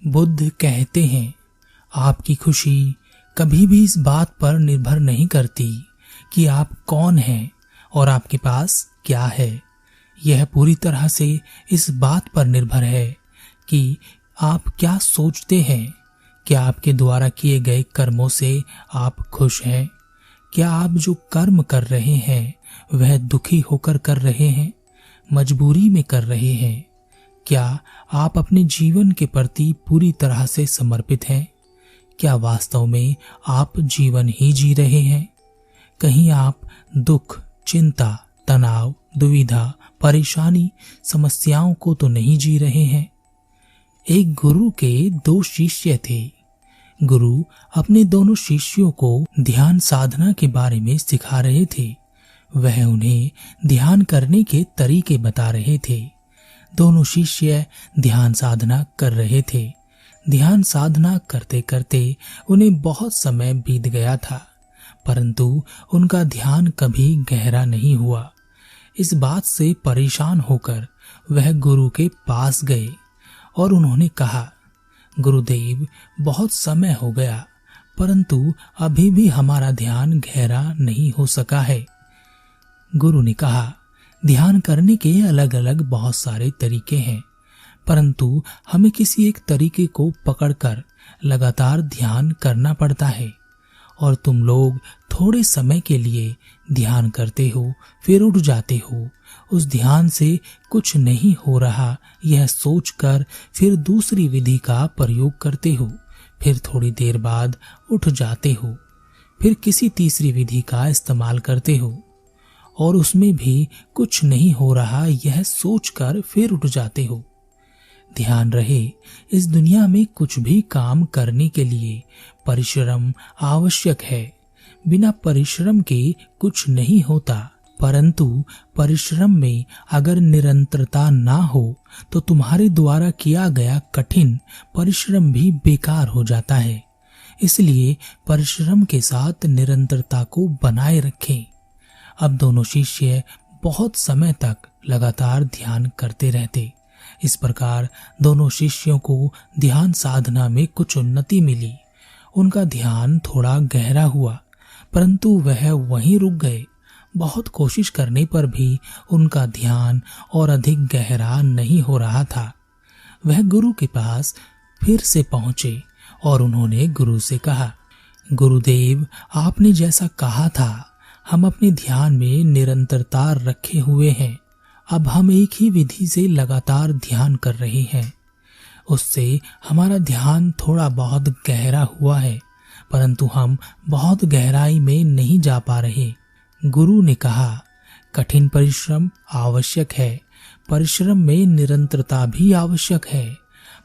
बुद्ध कहते हैं, आपकी खुशी कभी भी इस बात पर निर्भर नहीं करती कि आप कौन हैं और आपके पास क्या है। यह पूरी तरह से इस बात पर निर्भर है कि आप क्या सोचते हैं। क्या आपके द्वारा किए गए कर्मों से आप खुश हैं? क्या आप जो कर्म कर रहे हैं वह दुखी होकर कर रहे हैं, मजबूरी में कर रहे हैं? क्या आप अपने जीवन के प्रति पूरी तरह से समर्पित हैं? क्या वास्तव में आप जीवन ही जी रहे हैं? कहीं आप दुख, चिंता, तनाव, दुविधा, परेशानी, समस्याओं को तो नहीं जी रहे हैं? एक गुरु के 2 शिष्य थे। गुरु अपने दोनों शिष्यों को ध्यान साधना के बारे में सिखा रहे थे। वह उन्हें ध्यान करने के तरीके बता रहे थे। दोनों शिष्य ध्यान साधना कर रहे थे। ध्यान साधना करते करते उन्हें बहुत समय बीत गया था, परंतु उनका ध्यान कभी गहरा नहीं हुआ। इस बात से परेशान होकर वह गुरु के पास गए और उन्होंने कहा, गुरुदेव, बहुत समय हो गया, परंतु अभी भी हमारा ध्यान गहरा नहीं हो सका है। गुरु ने कहा, ध्यान करने के अलग अलग बहुत सारे तरीके हैं, परंतु हमें किसी एक तरीके को पकड़कर लगातार ध्यान करना पड़ता है। और तुम लोग थोड़े समय के लिए ध्यान करते हो, फिर उठ जाते हो। उस ध्यान से कुछ नहीं हो रहा यह सोचकर फिर दूसरी विधि का प्रयोग करते हो, फिर थोड़ी देर बाद उठ जाते हो, फिर किसी तीसरी विधि का इस्तेमाल करते हो और उसमें भी कुछ नहीं हो रहा यह सोचकर फिर उठ जाते हो। ध्यान रहे, इस दुनिया में कुछ भी काम करने के लिए परिश्रम आवश्यक है। बिना परिश्रम के कुछ नहीं होता, परंतु परिश्रम में अगर निरंतरता ना हो तो तुम्हारे द्वारा किया गया कठिन परिश्रम भी बेकार हो जाता है। इसलिए परिश्रम के साथ निरंतरता को बनाए रखें। अब दोनों शिष्य बहुत समय तक लगातार ध्यान करते रहते। इस प्रकार दोनों शिष्यों को ध्यान साधना में कुछ उन्नति मिली। उनका ध्यान थोड़ा गहरा हुआ, परंतु वह वहीं रुक गए। बहुत कोशिश करने पर भी उनका ध्यान और अधिक गहरा नहीं हो रहा था। वह गुरु के पास फिर से पहुंचे और उन्होंने गुरु से कहा, गुरुदेव, आपने जैसा कहा था हम अपने ध्यान में निरंतरता रखे हुए हैं। अब हम एक ही विधि से लगातार ध्यान कर रहे हैं। उससे हमारा ध्यान थोड़ा बहुत गहरा हुआ है, परंतु हम बहुत गहराई में नहीं जा पा रहे। गुरु ने कहा, कठिन परिश्रम आवश्यक है, परिश्रम में निरंतरता भी आवश्यक है,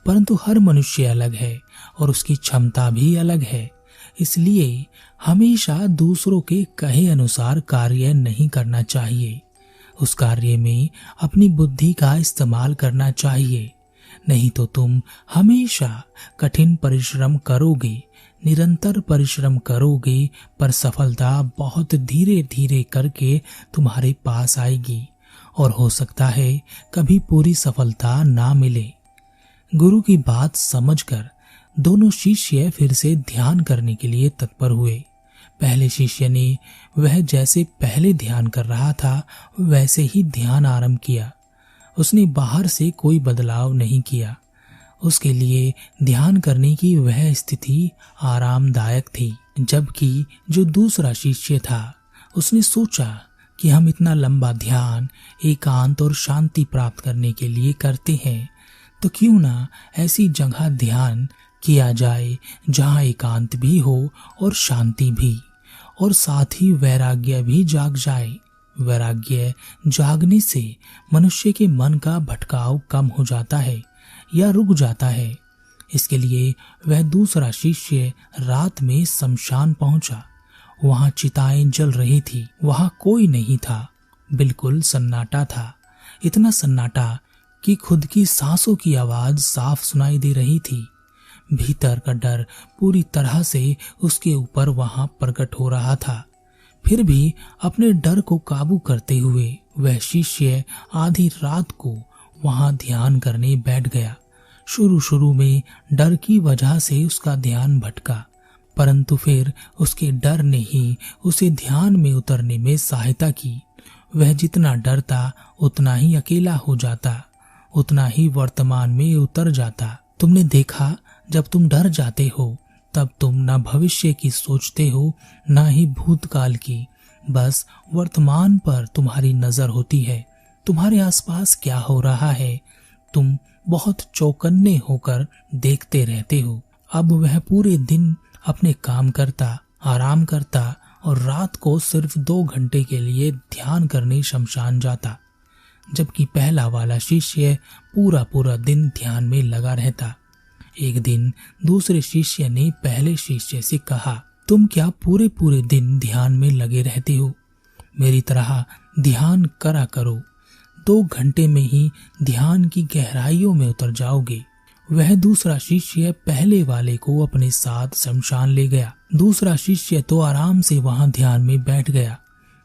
परंतु हर मनुष्य अलग है और उसकी क्षमता भी अलग है। इसलिए हमेशा दूसरों के कहे अनुसार कार्य नहीं करना चाहिए। उस कार्य में अपनी बुद्धि का इस्तेमाल करना चाहिए। नहीं तो तुम हमेशा कठिन परिश्रम करोगे, निरंतर परिश्रम करोगे, पर सफलता बहुत धीरे धीरे करके तुम्हारे पास आएगी और हो सकता है कभी पूरी सफलता ना मिले। गुरु की बात समझकर दोनों शिष्य फिर से ध्यान करने के लिए तत्पर हुए। पहले शिष्य ने वह जैसे पहले ध्यान कर रहा था वैसे ही ध्यान आरंभ किया। उसने बाहर से कोई बदलाव नहीं किया। उसके लिए ध्यान करने की वह स्थिति आरामदायक थी। जबकि जो दूसरा शिष्य था उसने सोचा कि हम इतना लंबा ध्यान एकांत और शांति प्राप्त करने के लिए करते हैं, तो क्यों ना ऐसी जगह ध्यान किया जाए जहाँ एकांत भी हो और शांति भी, और साथ ही वैराग्य भी जाग जाए। वैराग्य जागने से मनुष्य के मन का भटकाव कम हो जाता है या रुक जाता है। इसके लिए वह दूसरा शिष्य रात में शमशान पहुंचा। वहां चिताएं जल रही थी। वहां कोई नहीं था, बिल्कुल सन्नाटा था। इतना सन्नाटा कि खुद की सांसों की आवाज साफ सुनाई दे रही थी। भीतर का डर पूरी तरह से उसके ऊपर वहां प्रकट हो रहा था। फिर भी अपने डर को काबू करते हुए वह शिष्य आधी रात को वहां ध्यान करने बैठ गया। शुरू शुरू में डर की वजह से उसका ध्यान भटका, परंतु फिर उसके डर ने ही उसे ध्यान में उतरने में सहायता की। वह जितना डरता उतना ही अकेला हो जाता, उतना ही वर्तमान में उतर जाता। तुमने देखा, जब तुम डर जाते हो तब तुम न भविष्य की सोचते हो न ही भूतकाल की, बस वर्तमान पर तुम्हारी नजर होती है। तुम्हारे आसपास क्या हो रहा है तुम बहुत चौकन्ने होकर देखते रहते हो। अब वह पूरे दिन अपने काम करता, आराम करता और रात को सिर्फ 2 घंटे के लिए ध्यान करने शमशान जाता, जबकि पहला वाला शिष्य पूरा पूरा दिन ध्यान में लगा रहता। एक दिन दूसरे शिष्य ने पहले शिष्य से कहा, तुम क्या पूरे पूरे दिन ध्यान में लगे रहते हो? मेरी तरह ध्यान करा करो, 2 घंटे में ही ध्यान की गहराइयों में उतर जाओगे। वह दूसरा शिष्य पहले वाले को अपने साथ शमशान ले गया। दूसरा शिष्य तो आराम से वहां ध्यान में बैठ गया,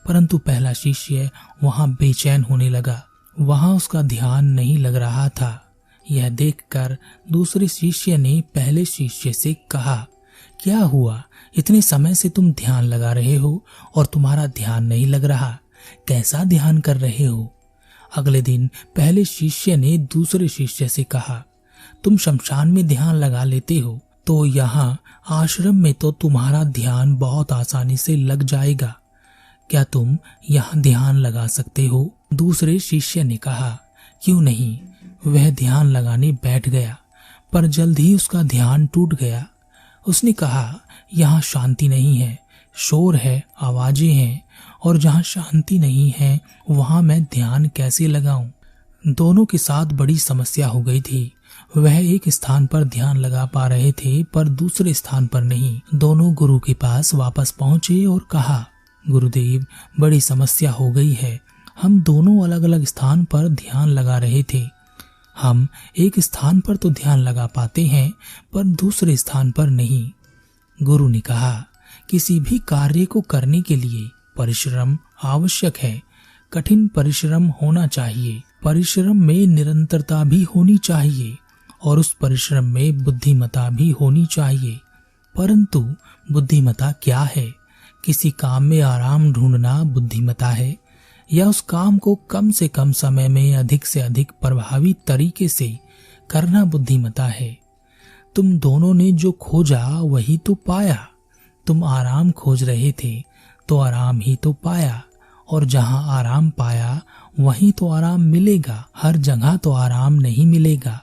परंतु पहला शिष्य वहां बेचैन होने लगा। वहां उसका ध्यान नहीं लग रहा था। यह देखकर दूसरे शिष्य ने पहले शिष्य से कहा, क्या हुआ? इतने समय से तुम ध्यान लगा रहे हो और तुम्हारा ध्यान नहीं लग रहा। कैसा ध्यान कर रहे हो? अगले दिन पहले शिष्य ने दूसरे शिष्य से कहा, तुम शमशान में ध्यान लगा लेते हो, तो यहाँ आश्रम में तो तुम्हारा ध्यान बहुत आसानी से लग जाएगा। क्या तुम यहाँ ध्यान लगा सकते हो? दूसरे शिष्य ने कहा, क्यों नहीं। वह ध्यान लगाने बैठ गया, पर जल्द ही उसका ध्यान टूट गया। उसने कहा, यहाँ शांति नहीं है, शोर है, आवाजें हैं, और जहाँ शांति नहीं है वहां मैं ध्यान कैसे लगाऊं। दोनों के साथ बड़ी समस्या हो गई थी। वह एक स्थान पर ध्यान लगा पा रहे थे पर दूसरे स्थान पर नहीं। दोनों गुरु के पास वापस पहुंचे और कहा, गुरुदेव, बड़ी समस्या हो गई है। हम दोनों अलग अलग स्थान पर ध्यान लगा रहे थे। हम एक स्थान पर तो ध्यान लगा पाते हैं पर दूसरे स्थान पर नहीं। गुरु ने कहा, किसी भी कार्य को करने के लिए परिश्रम आवश्यक है। कठिन परिश्रम होना चाहिए। परिश्रम में निरंतरता भी होनी चाहिए और उस परिश्रम में बुद्धिमता भी होनी चाहिए। परंतु बुद्धिमता क्या है? किसी काम में आराम ढूंढना बुद्धिमता है या उस काम को कम से कम समय में अधिक से अधिक प्रभावी तरीके से करना बुद्धिमता है? तुम दोनों ने जो खोजा वही तो पाया। तुम आराम खोज रहे थे तो आराम ही तो पाया, और जहां आराम पाया वहीं तो आराम मिलेगा। हर जगह तो आराम नहीं मिलेगा।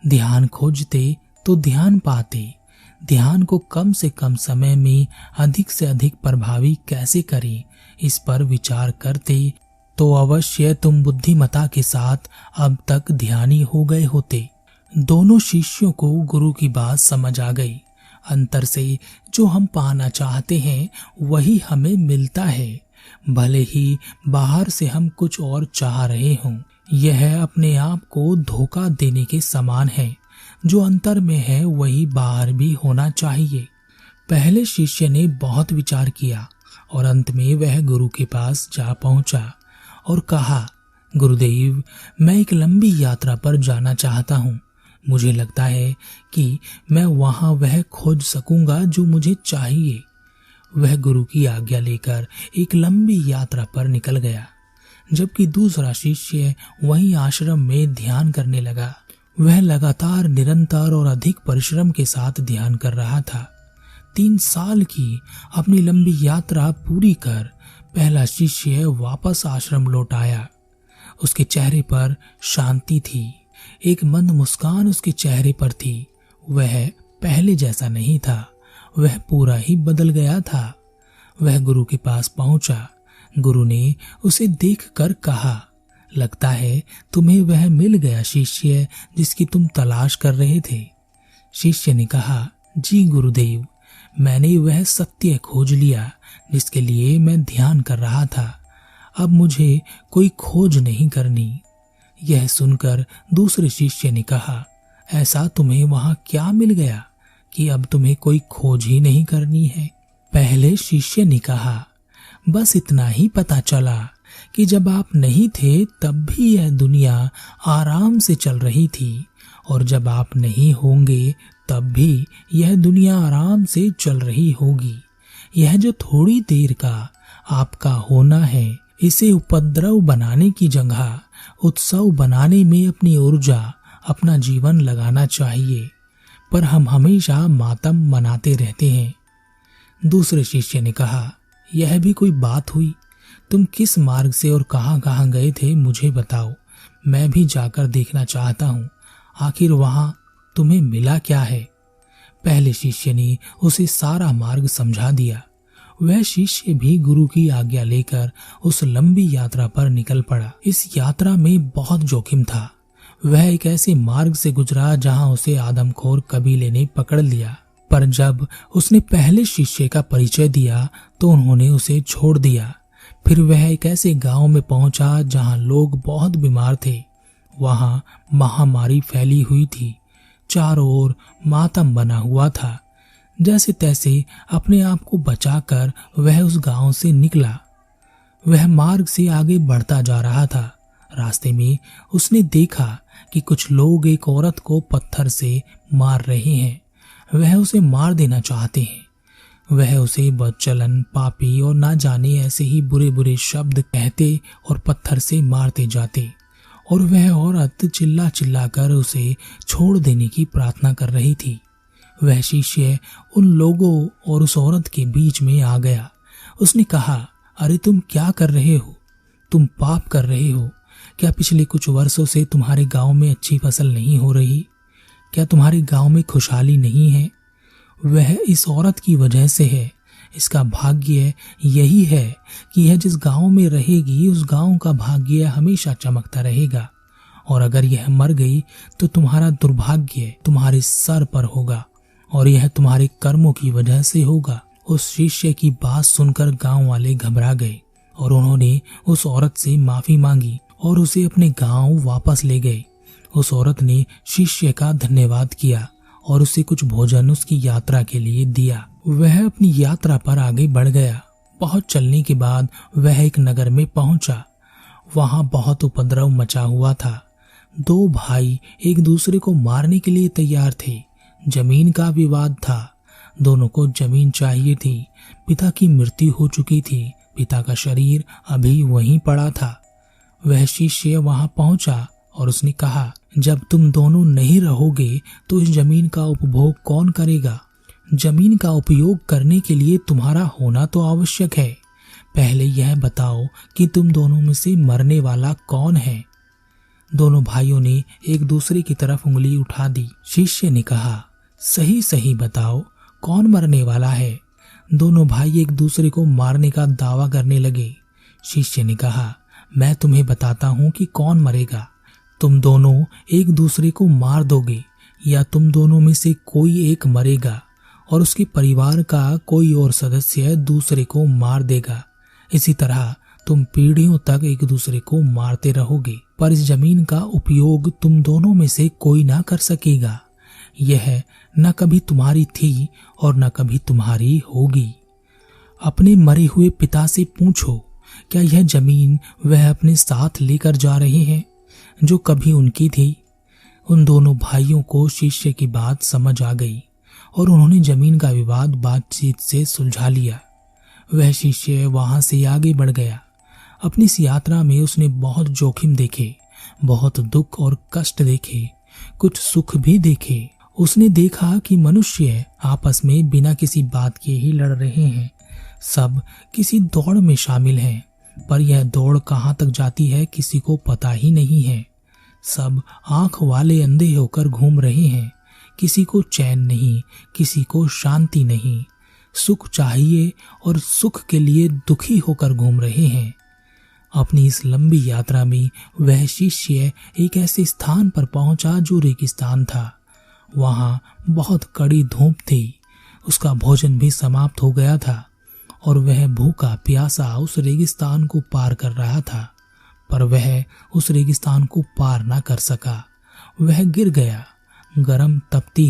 ध्यान खोजते तो ध्यान पाते। ध्यान को कम से कम समय में अधिक से अधिक प्रभावी कैसे करें, इस पर विचार करते तो अवश्य तुम बुद्धिमता के साथ अब तक ध्यानी हो गए होते। दोनों शिष्यों को गुरु की बात समझ आ गई। अंतर से जो हम पाना चाहते हैं वही हमें मिलता है, भले ही बाहर से हम कुछ और चाह रहे हों। यह अपने आप को धोखा देने के समान है। जो अंतर में है वही बाहर भी होना चाहिए। पहले शिष्य ने बहुत विचार किया और अंत में वह गुरु के पास जा पहुंचा और कहा, गुरुदेव, मैं एक लंबी यात्रा पर जाना चाहता हूँ। मुझे लगता है कि मैं वहां वह खोज सकूंगा जो मुझे चाहिए। वह गुरु की आज्ञा लेकर एक लंबी यात्रा पर निकल गया, जबकि दूसरा शिष्य वहीं आश्रम में ध्यान करने लगा। वह लगातार, निरंतर और अधिक परिश्रम के साथ ध्यान कर रहा था। 3 साल की अपनी लंबी यात्रा पूरी कर पहला शिष्य वापस आश्रम लौट आया। उसके चेहरे पर शांति थी, एक मंद मुस्कान उसके चेहरे पर थी। वह पहले जैसा नहीं था, वह पूरा ही बदल गया था। वह गुरु के पास पहुंचा। गुरु ने उसे देखकर कहा, लगता है तुम्हें वह मिल गया शिष्य जिसकी तुम तलाश कर रहे थे। शिष्य ने कहा, जी गुरुदेव, मैंने वह सत्य खोज लिया जिसके लिए मैं ध्यान कर रहा था। अब मुझे कोई खोज नहीं करनी। यह सुनकर दूसरे शिष्य ने कहा, ऐसा तुम्हें वहां क्या मिल गया कि अब तुम्हें कोई खोज ही नहीं करनी है? पहले शिष्य ने कहा, बस इतना ही पता चला कि जब आप नहीं थे तब भी यह दुनिया आराम से चल रही थी और जब आप नहीं होंगे तब भी यह दुनिया आराम से चल रही होगी। यह जो थोड़ी देर का आपका होना है, इसे उपद्रव बनाने की जगह उत्सव बनाने में अपनी ऊर्जा, अपना जीवन लगाना चाहिए, पर हम हमेशा मातम मनाते रहते हैं। दूसरे शिष्य ने कहा, यह भी कोई बात हुई? तुम किस मार्ग से और कहां कहां गए थे मुझे बताओ, मैं भी जाकर देखना चाहता हूं। आखिर वहां तुम्हें मिला क्या है? पहले शिष्य ने उसे सारा मार्ग समझा दिया। वह शिष्य भी गुरु की आज्ञा लेकर उस लंबी यात्रा पर निकल पड़ा। इस यात्रा में बहुत जोखिम था। वह एक ऐसे मार्ग से गुजरा जहां उसे आदमखोर कबीले ने पकड़ लिया, पर जब उसने पहले शिष्य का परिचय दिया तो उन्होंने उसे छोड़ दिया। फिर वह एक ऐसे गांव में पहुंचा जहां लोग बहुत बीमार थे। वहां महामारी फैली हुई थी, चारों ओर मातम बना हुआ था। जैसे तैसे अपने आप को बचाकर वह उस गांव से निकला। वह मार्ग से आगे बढ़ता जा रहा था। रास्ते में उसने देखा कि कुछ लोग एक औरत को पत्थर से मार रहे हैं। वह उसे मार देना चाहते हैं। वह उसे बदचलन, पापी और ना जाने ऐसे ही बुरे बुरे शब्द कहते और पत्थर से मारते जाते, और वह औरत चिल्ला चिल्ला कर उसे छोड़ देने की प्रार्थना कर रही थी। वह शिष्य उन लोगों और उस औरत के बीच में आ गया। उसने कहा, अरे तुम क्या कर रहे हो? तुम पाप कर रहे हो। क्या पिछले कुछ वर्षों से तुम्हारे गांव में अच्छी फसल नहीं हो रही? क्या तुम्हारे गांव में खुशहाली नहीं है? वह इस औरत की वजह से है। इसका भाग्य यही है कि यह जिस गांव में रहेगी उस गांव का भाग्य हमेशा चमकता रहेगा, और अगर यह मर गई तो तुम्हारा दुर्भाग्य तुम्हारे सर पर होगा, और यह तुम्हारे कर्मों की वजह से होगा। उस शिष्य की बात सुनकर गांव वाले घबरा गए और उन्होंने उस औरत से माफी मांगी और उसे अपने गांव वापस ले गए। उस औरत ने शिष्य का धन्यवाद किया और उसे कुछ भोजन उसकी यात्रा के लिए दिया। वह अपनी यात्रा पर आगे बढ़ गया। बहुत चलने के बाद वह एक नगर में पहुंचा। वहां बहुत उपद्रव मचा हुआ था। दो भाई एक दूसरे को मारने के लिए तैयार थे। जमीन का विवाद था। दोनों को जमीन चाहिए थी। पिता की मृत्यु हो चुकी थी। पिता का शरीर अभी वहीं पड़ा था। वह शिष्य वहां पहुंचा और उसने कहा, जब तुम दोनों नहीं रहोगे तो इस जमीन का उपभोग कौन करेगा? जमीन का उपयोग करने के लिए तुम्हारा होना तो आवश्यक है। पहले यह बताओ कि तुम दोनों में से मरने वाला कौन है? दोनों भाइयों ने एक दूसरे की तरफ उंगली उठा दी। शिष्य ने कहा, सही सही बताओ कौन मरने वाला है? दोनों भाई एक दूसरे को मारने का दावा करने लगे। शिष्य ने कहा, मैं तुम्हें बताता हूं कि कौन मरेगा। तुम दोनों एक दूसरे को मार दोगे, या तुम दोनों में से कोई एक मरेगा और उसके परिवार का कोई और सदस्य दूसरे को मार देगा। इसी तरह तुम पीढ़ियों तक एक दूसरे को मारते रहोगे, पर इस जमीन का उपयोग तुम दोनों में से कोई ना कर सकेगा। यह न कभी तुम्हारी थी और न कभी तुम्हारी होगी। अपने मरे हुए पिता से पूछो, क्या यह जमीन वह अपने साथ लेकर जा रहे हैं जो कभी उनकी थी? उन दोनों भाइयों को शिष्य की बात समझ आ गई और उन्होंने जमीन का विवाद बातचीत से सुलझा लिया। वह शिष्य वहां से आगे बढ़ गया। अपनी इस यात्रा में उसने बहुत जोखिम देखे, बहुत दुख और कष्ट देखे, कुछ सुख भी देखे। उसने देखा कि मनुष्य आपस में बिना किसी बात के ही लड़ रहे हैं। सब किसी दौड़ में शामिल हैं, पर यह दौड़ कहां तक जाती है किसी को पता ही नहीं है। सब आंख वाले अंधे होकर घूम रहे हैं। किसी को चैन नहीं, किसी को शांति नहीं। सुख चाहिए और सुख के लिए दुखी होकर घूम रहे हैं। अपनी इस लंबी यात्रा में वह शिष्य एक ऐसे स्थान पर पहुंचा जो रेगिस्तान था। वहां बहुत कड़ी धूप थी। उसका भोजन भी समाप्त हो गया था और वह भूखा प्यासा उस रेगिस्तान को पार कर रहा था, पर वह उस रेगिस्तान को पार ना कर सका। वह गिर गया। गरम तपती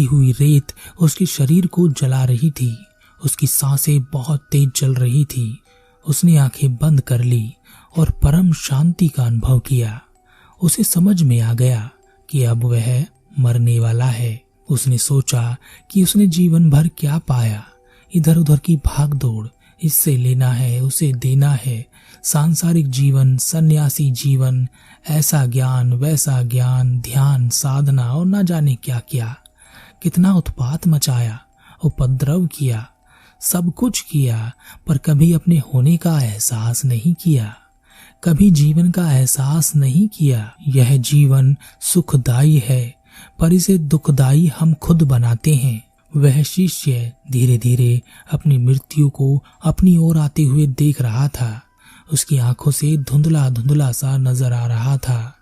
हुई रेत उसके शरीर को जला रही थी। उसकी सांसें बहुत तेज चल रही थी। उसने आंखें बंद कर ली और परम शांति का अनुभव किया। उसे समझ में आ गया कि अब वह मरने वाला है। उसने सोचा कि उसने जीवन भर क्या पाया, इधर उधर की भाग दौड़, इससे लेना है उसे देना है, सांसारिक जीवन, सन्यासी जीवन, ऐसा ज्ञान वैसा ज्ञान, ध्यान, साधना और न जाने क्या क्या। कितना उत्पात मचाया, उपद्रव किया, सब कुछ किया, पर कभी अपने होने का एहसास नहीं किया, कभी जीवन का एहसास नहीं किया। यह जीवन सुखदायी है, पर इसे दुखदायी हम खुद बनाते हैं। वह शिष्य धीरे धीरे अपनी मृत्यु को अपनी ओर आते हुए देख रहा था। उसकी आंखों से धुंधला धुंधला सा नजर आ रहा था।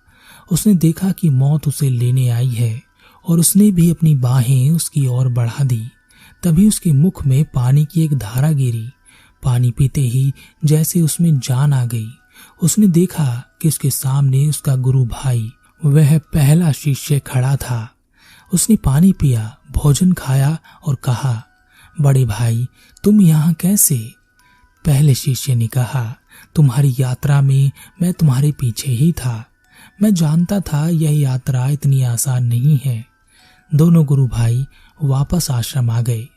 उसने देखा कि मौत उसे लेने आई है और उसने भी अपनी बाहें उसकी ओर बढ़ा दी। तभी उसके मुख में पानी की एक धारा गिरी। पानी पीते ही जैसे उसमें जान आ गई। उसने देखा कि उसके सामने उसका गुरु भाई, वह पहला शिष्य खड़ा था। उसने पानी पिया, भोजन खाया और कहा, बड़े भाई तुम यहाँ कैसे? पहले शिष्य ने कहा, तुम्हारी यात्रा में मैं तुम्हारे पीछे ही था। मैं जानता था यह यात्रा इतनी आसान नहीं है। दोनों गुरु भाई वापस आश्रम आ गए।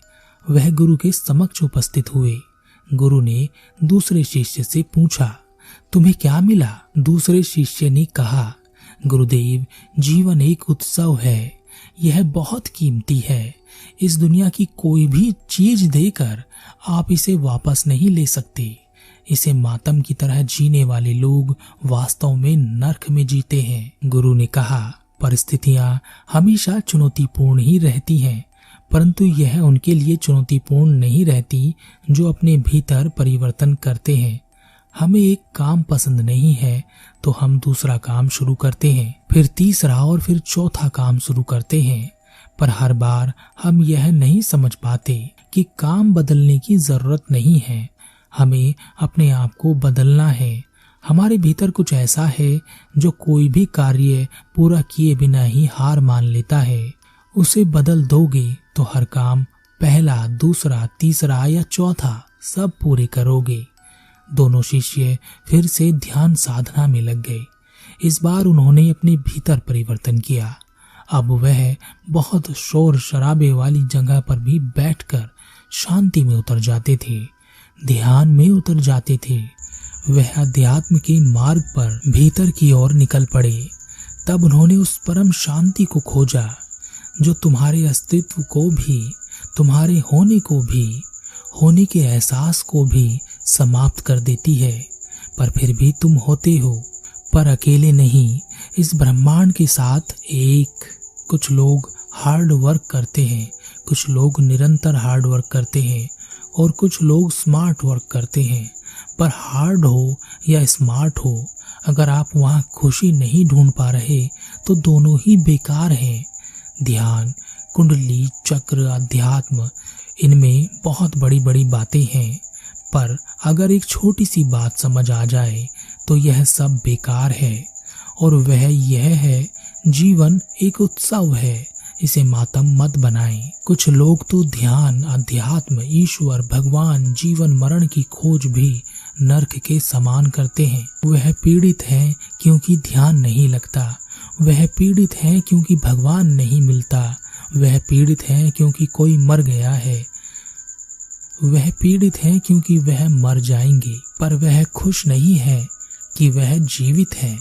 वह गुरु के समक्ष उपस्थित हुए। गुरु ने दूसरे शिष्य से पूछा, तुम्हें क्या मिला? दूसरे शिष्य ने कहा, गुरुदेव जीवन एक उत्सव है, यह बहुत कीमती है। इस दुनिया की कोई भी चीज देकर आप इसे वापस नहीं ले सकते। इसे मातम की तरह जीने वाले लोग वास्तव में नर्क में जीते हैं। गुरु ने कहा, परिस्थितियां हमेशा चुनौतीपूर्ण ही रहती हैं, परंतु यह उनके लिए चुनौतीपूर्ण नहीं रहती जो अपने भीतर परिवर्तन करते हैं। हमें एक काम पसंद नहीं है तो हम दूसरा काम शुरू करते हैं, फिर तीसरा और फिर चौथा काम शुरू करते हैं, पर हर बार हम यह नहीं समझ पाते कि काम बदलने की जरूरत नहीं है, हमें अपने आप को बदलना है। हमारे भीतर कुछ ऐसा है जो कोई भी कार्य पूरा किए बिना ही हार मान लेता है। उसे बदल दोगे तो हर काम पहला, दूसरा, तीसरा या चौथा सब पूरे करोगे। दोनों शिष्य फिर से ध्यान साधना में लग गए। इस बार उन्होंने अपने भीतर परिवर्तन किया। अब वह बहुत शोर शराबे वाली जगह पर भी बैठकर शांति में उतर जाते थे, ध्यान में उतर जाते थे। वह अध्यात्म के मार्ग पर भीतर की ओर निकल पड़े। तब उन्होंने उस परम शांति को खोजा जो तुम्हारे अस्तित्व को भी, तुम्हारे होने को भी, होने के एहसास को भी समाप्त कर देती है। पर फिर भी तुम होते हो, पर अकेले नहीं, इस ब्रह्मांड के साथ एक। कुछ लोग हार्ड वर्क करते हैं, कुछ लोग निरंतर हार्ड वर्क करते हैं और कुछ लोग स्मार्ट वर्क करते हैं। पर हार्ड हो या स्मार्ट हो, अगर आप वहाँ खुशी नहीं ढूंढ पा रहे तो दोनों ही बेकार हैं। ध्यान, कुंडली, चक्र, अध्यात्म, इनमें बहुत बड़ी बड़ी बातें हैं, पर अगर एक छोटी सी बात समझ आ जाए तो यह सब बेकार है। और वह यह है, जीवन एक उत्सव है, इसे मातम मत बनाएं। कुछ लोग तो ध्यान, अध्यात्म, ईश्वर, भगवान, जीवन मरण की खोज भी नर्क के समान करते हैं। वह पीड़ित हैं क्योंकि ध्यान नहीं लगता, वह पीड़ित हैं क्योंकि भगवान नहीं मिलता, वह पीड़ित हैं क्योंकि कोई मर गया है, वह पीड़ित हैं क्योंकि वह मर जाएंगे, पर वह खुश नहीं है कि वह जीवित है।